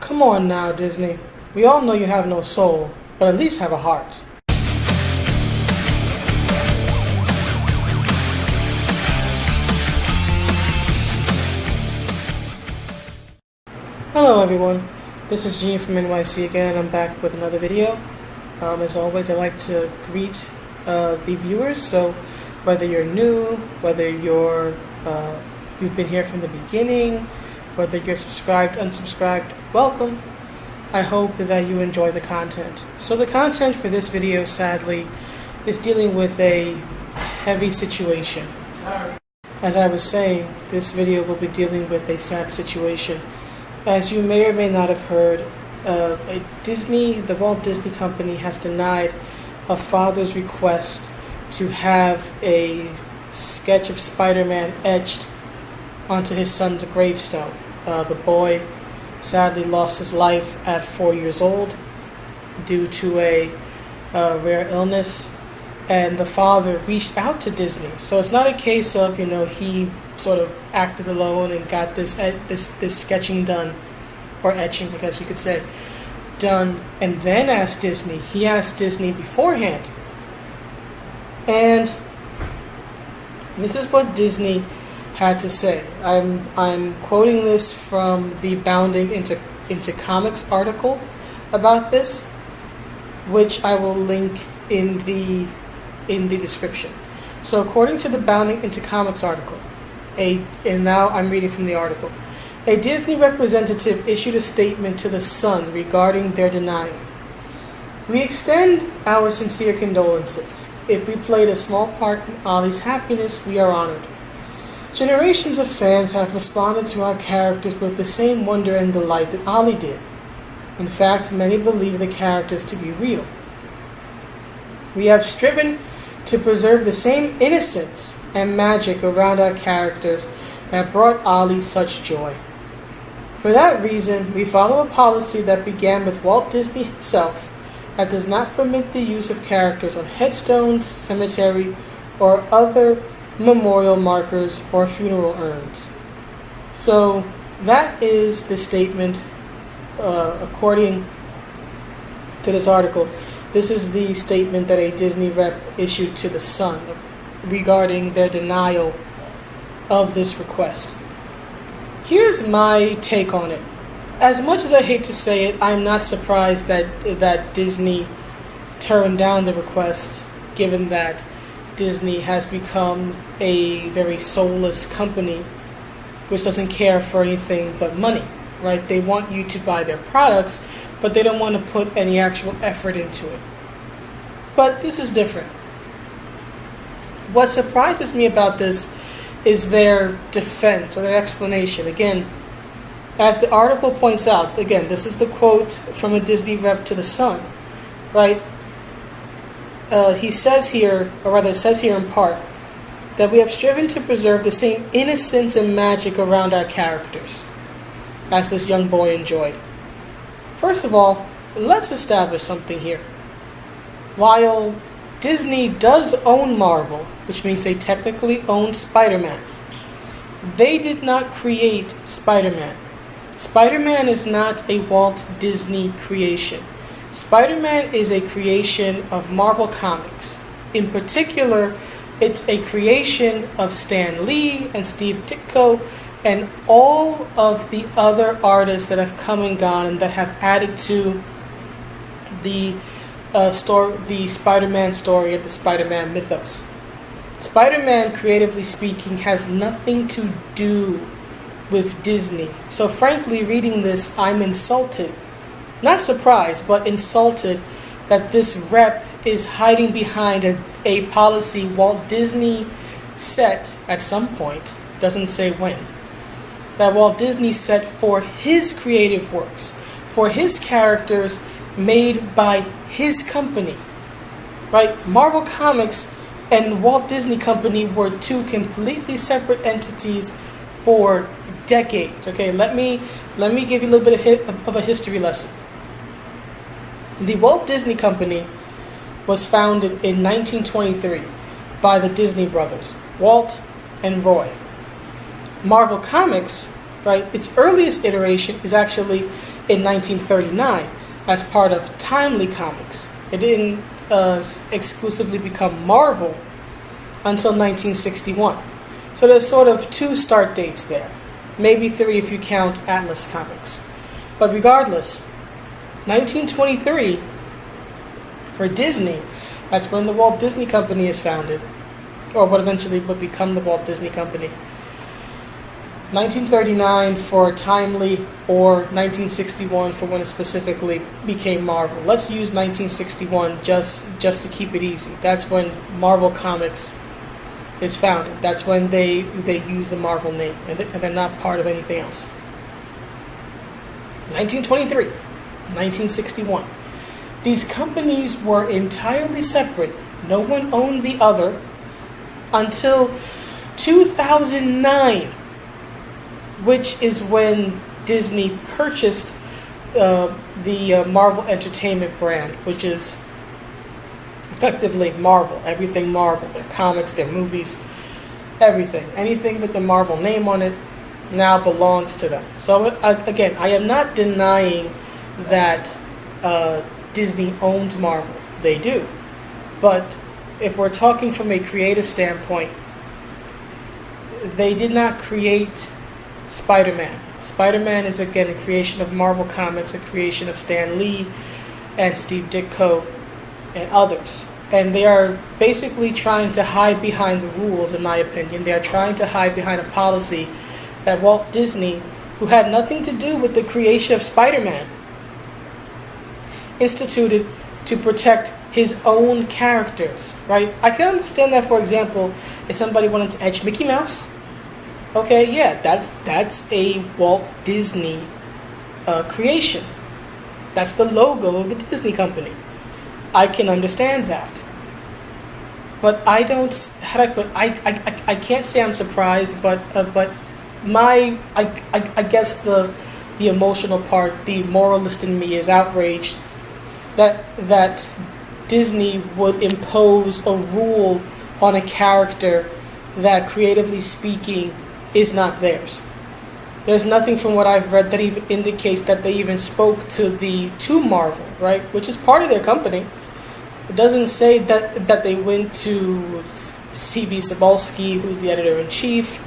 Come on now, Disney. We all know you have no soul, but at least have a heart. Hello everyone, this is Gene from NYC again. I'm back with another video. As always, I like to greet the viewers, so whether you're new, whether you've been here from the beginning, whether you're subscribed, unsubscribed, welcome. I hope that you enjoy the content. So the content for this video, sadly, is dealing with a heavy situation. As I was saying, this video will be dealing with a sad situation. As you may or may not have heard, the Walt Disney Company has denied a father's request to have a sketch of Spider-Man etched onto his son's gravestone. The boy sadly lost his life at 4 years old due to a rare illness, and the father reached out to Disney. So it's not a case of, he sort of acted alone and got this sketching done, or etching, I guess you could say, done, and then asked Disney. He asked Disney beforehand. And this is what Disney had to say. I'm quoting this from the Bounding into Comics article about this, which I will link in the description. So according to the Bounding into Comics article, and now I'm reading from the article, a Disney representative issued a statement to The Sun regarding their denial. We extend our sincere condolences. If we played a small part in Ollie's happiness, we are honored. Generations of fans have responded to our characters with the same wonder and delight that Ollie did. In fact, many believe the characters to be real. We have striven to preserve the same innocence and magic around our characters that brought Ollie such joy. For that reason, we follow a policy that began with Walt Disney himself that does not permit the use of characters on headstones, cemetery, or other memorial markers or funeral urns. So that is the statement according to this article. This is the statement that a Disney rep issued to The Sun regarding their denial of this request. Here's my take on it. As much as I hate to say it, I'm not surprised that Disney turned down the request, given that Disney has become a very soulless company which doesn't care for anything but money, right? They want you to buy their products, but they don't want to put any actual effort into it. But this is different. What surprises me about this is their defense or their explanation. Again, as the article points out, again, this is the quote from a Disney rep to The Sun, right? He says here, or rather it says here in part, that we have striven to preserve the same innocence and magic around our characters as this young boy enjoyed. First of all, let's establish something here. While Disney does own Marvel, which means they technically own Spider-Man, they did not create Spider-Man. Spider-Man is not a Walt Disney creation. Spider-Man is a creation of Marvel Comics. In particular, it's a creation of Stan Lee and Steve Ditko and all of the other artists that have come and gone and that have added to the Spider-Man story and the Spider-Man mythos. Spider-Man, creatively speaking, has nothing to do with Disney. So frankly, reading this, I'm insulted. Not surprised, but insulted that this rep is hiding behind a policy Walt Disney set at some point, doesn't say when, that Walt Disney set for his creative works, for his characters made by his company. Right? Marvel Comics and Walt Disney Company were two completely separate entities for decades. Okay, let me give you a little bit of a history lesson. The Walt Disney Company was founded in 1923 by the Disney brothers, Walt and Roy. Marvel Comics, right, its earliest iteration is actually in 1939 as part of Timely Comics. It didn't exclusively become Marvel until 1961. So there's sort of 2 start dates there. Maybe 3 if you count Atlas Comics. But regardless, 1923, for Disney, that's when the Walt Disney Company is founded, or what eventually would become the Walt Disney Company. 1939 for Timely, or 1961 for when it specifically became Marvel. Let's use 1961 just to keep it easy. That's when Marvel Comics is founded. That's when they use the Marvel name, and they're not part of anything else. 1923, 1961. These companies were entirely separate. No one owned the other until 2009, which is when Disney purchased the Marvel Entertainment brand, which is effectively Marvel. Everything Marvel. Their comics, their movies, everything. Anything with the Marvel name on it now belongs to them. So again, I am not denying that Disney owns Marvel. They do. But if we're talking from a creative standpoint, they did not create Spider-Man. Spider-Man is, again, a creation of Marvel Comics, a creation of Stan Lee and Steve Ditko and others. And they are basically trying to hide behind the rules, in my opinion. They are trying to hide behind a policy that Walt Disney, who had nothing to do with the creation of Spider-Man, instituted to protect his own characters, right? I can understand that, for example, if somebody wanted to etch Mickey Mouse, okay, yeah, that's a Walt Disney creation. That's the logo of the Disney company. I can understand that. But I don't, how do I put, I can't say I'm surprised, but I guess the emotional part, the moralist in me is outraged that Disney would impose a rule on a character that, creatively speaking, is not theirs. There's nothing from what I've read that even indicates that they even spoke to Marvel, right? Which is part of their company. It doesn't say that they went to C.B. Cebulski, who's the editor-in-chief,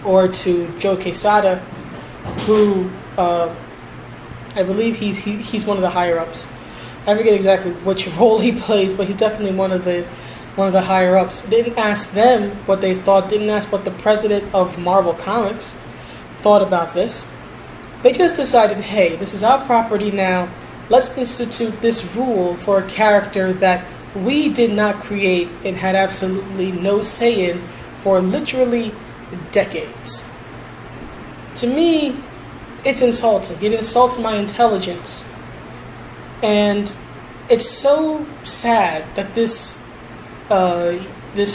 or to Joe Quesada, who I believe he's one of the higher-ups. I forget exactly which role he plays, but he's definitely one of the higher-ups. Didn't ask them what they thought, didn't ask what the president of Marvel Comics thought about this. They just decided, hey, this is our property now. Let's institute this rule for a character that we did not create and had absolutely no say in for literally decades. To me, it's insulting. It insults my intelligence. And it's so sad that this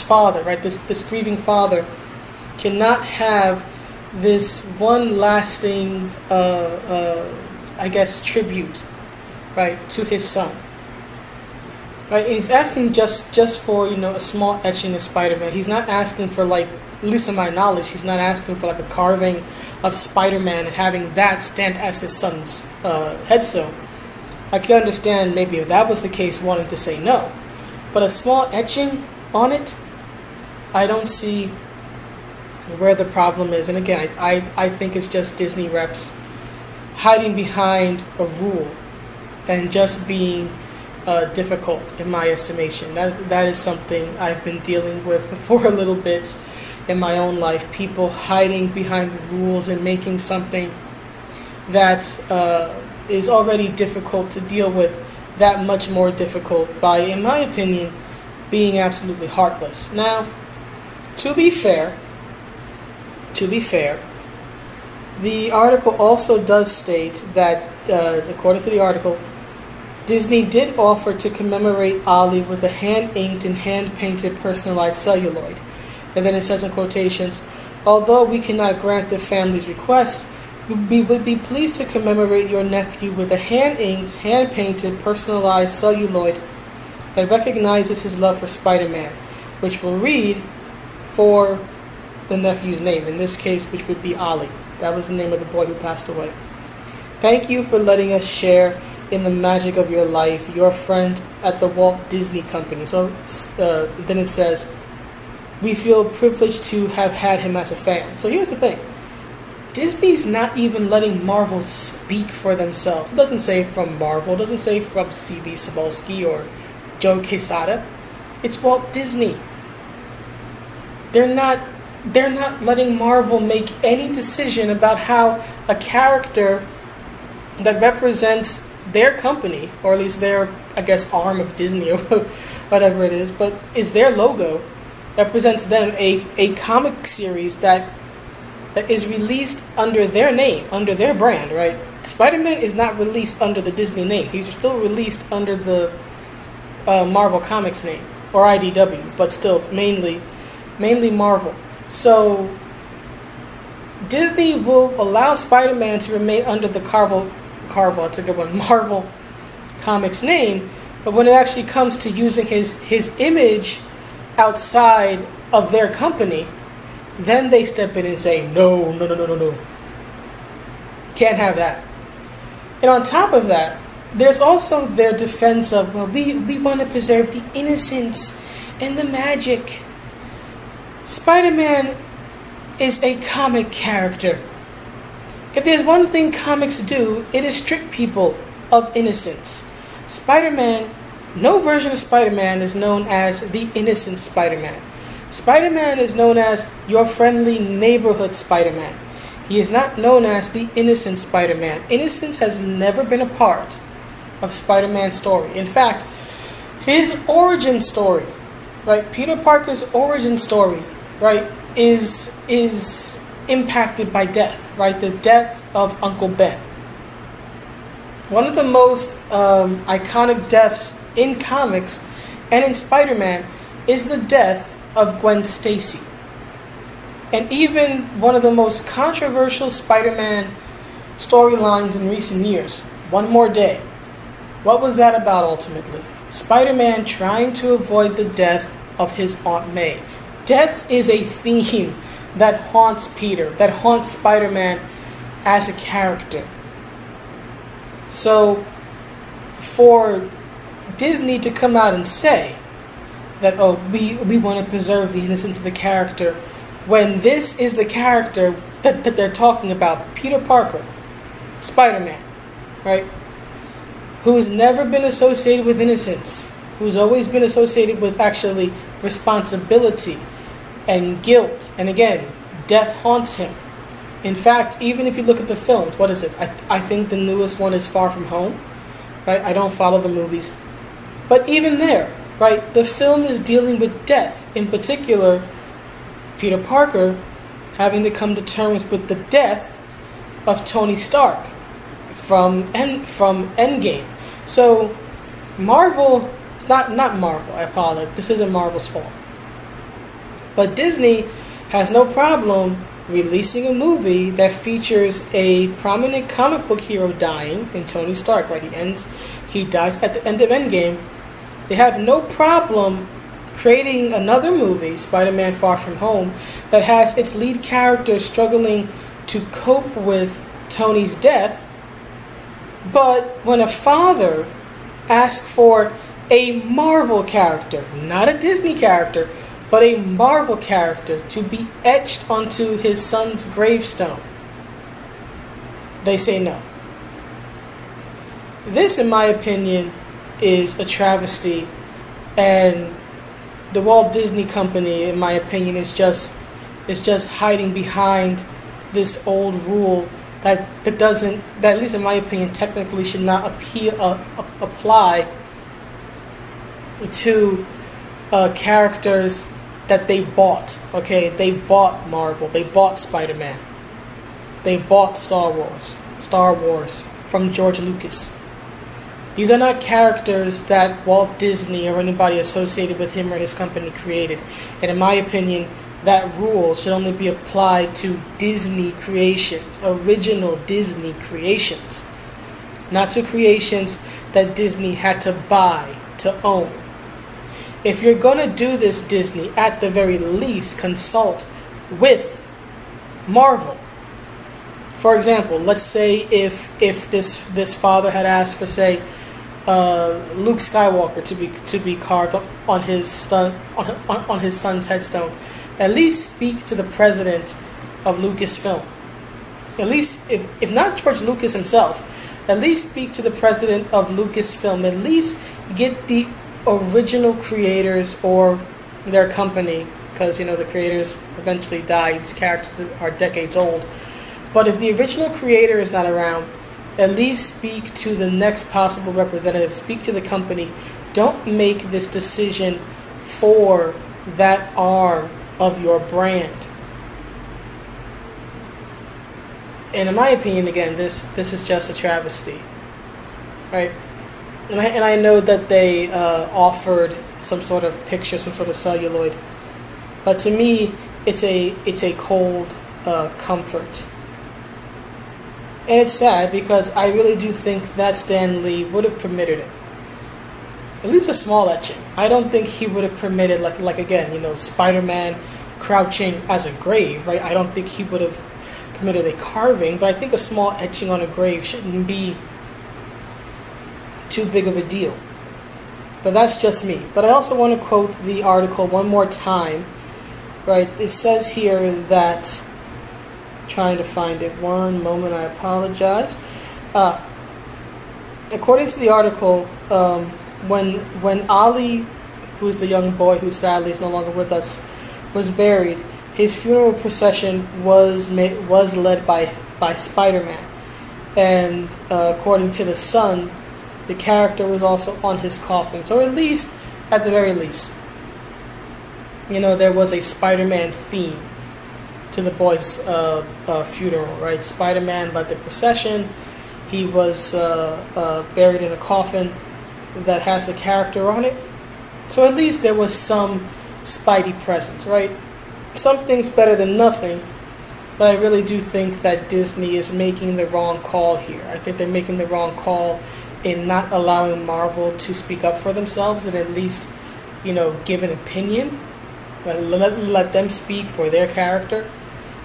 father, right, this grieving father, cannot have this one lasting, I guess, tribute, right, to his son. Right, he's asking just for, a small etching of Spider-Man. He's not asking for, like, at least in my knowledge, he's not asking for like a carving of Spider-Man and having that stand as his son's headstone. I can understand maybe if that was the case wanting to say no. But a small etching on it, I don't see where the problem is. And again, I think it's just Disney reps hiding behind a rule and just being difficult in my estimation. That is something I've been dealing with for a little bit in my own life. People hiding behind the rules and making something that is already difficult to deal with that much more difficult by, in my opinion, being absolutely heartless. Now, to be fair, the article also does state that, according to the article, Disney did offer to commemorate Ollie with a hand-inked and hand-painted personalized celluloid. And then it says in quotations, although we cannot grant the family's request, we would be pleased to commemorate your nephew with a hand-inked, hand-painted, personalized celluloid that recognizes his love for Spider-Man, which will read for the nephew's name, in this case, which would be Ollie. That was the name of the boy who passed away. Thank you for letting us share in the magic of your life, your friend at the Walt Disney Company. So then it says, we feel privileged to have had him as a fan. So here's the thing. Disney's not even letting Marvel speak for themselves. It doesn't say from Marvel. It doesn't say from C.B. Cebulski or Joe Quesada. It's Walt Disney. They're not letting Marvel make any decision about how a character that represents their company, or at least their, I guess, arm of Disney or whatever it is, but is their logo, represents them, a comic series that is released under their name, under their brand, right? Spider-Man is not released under the Disney name. He's still released under the Marvel Comics name, or IDW, but still mainly Marvel. So Disney will allow Spider-Man to remain under the that's a good one, Marvel Comics name, but when it actually comes to using his image outside of their company, then they step in and say, no. Can't have that. And on top of that, there's also their defense of, well, we want to preserve the innocence and the magic. Spider-Man is a comic character. If there's one thing comics do, it is strip people of innocence. Spider-Man, no version of Spider-Man is known as the innocent Spider-Man. Spider-Man is known as your friendly neighborhood Spider-Man. He is not known as the innocent Spider-Man. Innocence has never been a part of Spider-Man's story. In fact, his origin story, right, Peter Parker's origin story, right, is impacted by death, right? The death of Uncle Ben. One of the most iconic deaths in comics and in Spider-Man is the death of Gwen Stacy. And even one of the most controversial Spider-Man storylines in recent years, One More Day. What was that about ultimately? Spider-Man trying to avoid the death of his Aunt May. Death is a theme that haunts Peter, that haunts Spider-Man as a character. So, for Disney to come out and say that, oh, we want to preserve the innocence of the character, when this is the character that they're talking about, Peter Parker, Spider-Man, right? Who's never been associated with innocence, who's always been associated with actually responsibility and guilt, and again, death haunts him. In fact, even if you look at the films, what is it? I think the newest one is Far From Home, right? I don't follow the movies. But even there, right, the film is dealing with death. In particular, Peter Parker having to come to terms with the death of Tony Stark from Endgame. So, Marvel, it's not Marvel, I apologize. This isn't Marvel's fault. But Disney has no problem releasing a movie that features a prominent comic book hero dying in Tony Stark, right? He dies at the end of Endgame. They have no problem creating another movie, Spider-Man Far From Home, that has its lead character struggling to cope with Tony's death. But when a father asks for a Marvel character, not a Disney character, but a Marvel character to be etched onto his son's gravestone, they say no. This, in my opinion, is a travesty, and the Walt Disney Company, in my opinion, is just hiding behind this old rule that at least in my opinion, technically should not apply to characters that they bought. Okay, they bought Marvel, they bought Spider-Man, they bought Star Wars from George Lucas. These are not characters that Walt Disney or anybody associated with him or his company created. And in my opinion, that rule should only be applied to Disney creations, original Disney creations, not to creations that Disney had to buy, to own. If you're going to do this, Disney, at the very least, consult with Marvel. For example, let's say if this father had asked for, say, Luke Skywalker to be carved on his son's headstone, at least speak to the president of Lucasfilm. At least, if not George Lucas himself, at least speak to the president of Lucasfilm. At least get the original creators or their company, because the creators eventually die. These characters are decades old. But if the original creator is not around, at least speak to the next possible representative. Speak to the company. Don't make this decision for that arm of your brand. And in my opinion, again, this is just a travesty, right? And I know that they offered some sort of picture, some sort of celluloid, but to me, it's a cold comfort. And it's sad because I really do think that Stan Lee would have permitted it. At least a small etching. I don't think he would have permitted, like again, Spider-Man crouching as a grave, right? I don't think he would have permitted a carving, but I think a small etching on a grave shouldn't be too big of a deal. But that's just me. But I also want to quote the article one more time, right? It says here that, trying to find it, one moment, I apologize. According to the article, when Ali, who's the young boy who sadly is no longer with us, was buried, his funeral procession was led by Spider-Man, and according to the Sun, the character was also on his coffin. So at the very least, there was a Spider-Man theme to the boy's funeral, right? Spider-Man led the procession. He was buried in a coffin that has the character on it. So at least there was some Spidey presence, right? Something's better than nothing, but I really do think that Disney is making the wrong call here. I think they're making the wrong call in not allowing Marvel to speak up for themselves and at least, give an opinion. Let them speak for their character.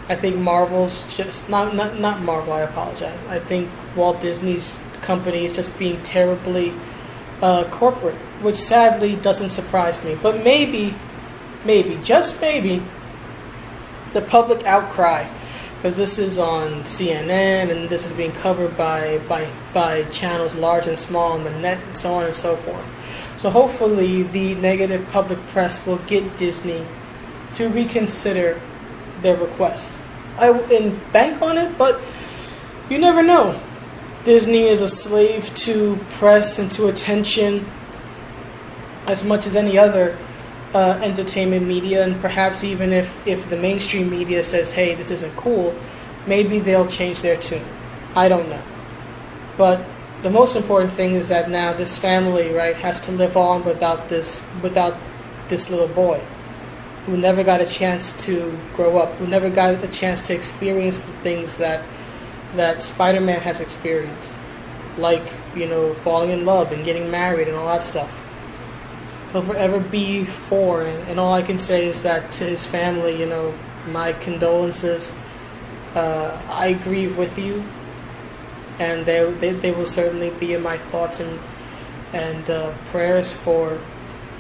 I think Marvel's just not Marvel. I apologize. I think Walt Disney's company is just being terribly corporate, which sadly doesn't surprise me. But maybe, just maybe, the public outcry, because this is on CNN and this is being covered by channels large and small on the net and so on and so forth. So hopefully the negative public press will get Disney to reconsider their request. I wouldn't bank on it, but you never know. Disney is a slave to press and to attention as much as any other entertainment media, and perhaps even if the mainstream media says, hey, this isn't cool, maybe they'll change their tune. I don't know. But the most important thing is that now this family, right, has to live on without this little boy who never got a chance to grow up, who never got a chance to experience the things that Spider-Man has experienced, like, falling in love and getting married and all that stuff. He'll forever be foreign, and all I can say is that to his family, my condolences. I grieve with you, and they will certainly be in my thoughts and prayers for,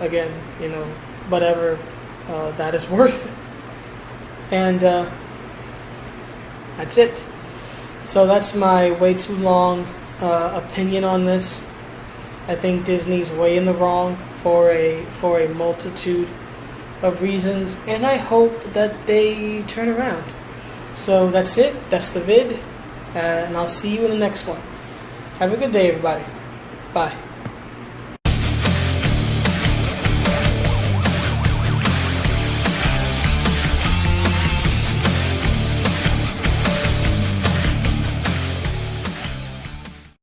again, whatever that is worth. And that's it. So that's my way too long opinion on this. I think Disney's way in the wrong for a multitude of reasons, and I hope that they turn around. So that's it. That's the vid, and I'll see you in the next one. Have a good day, everybody. Bye.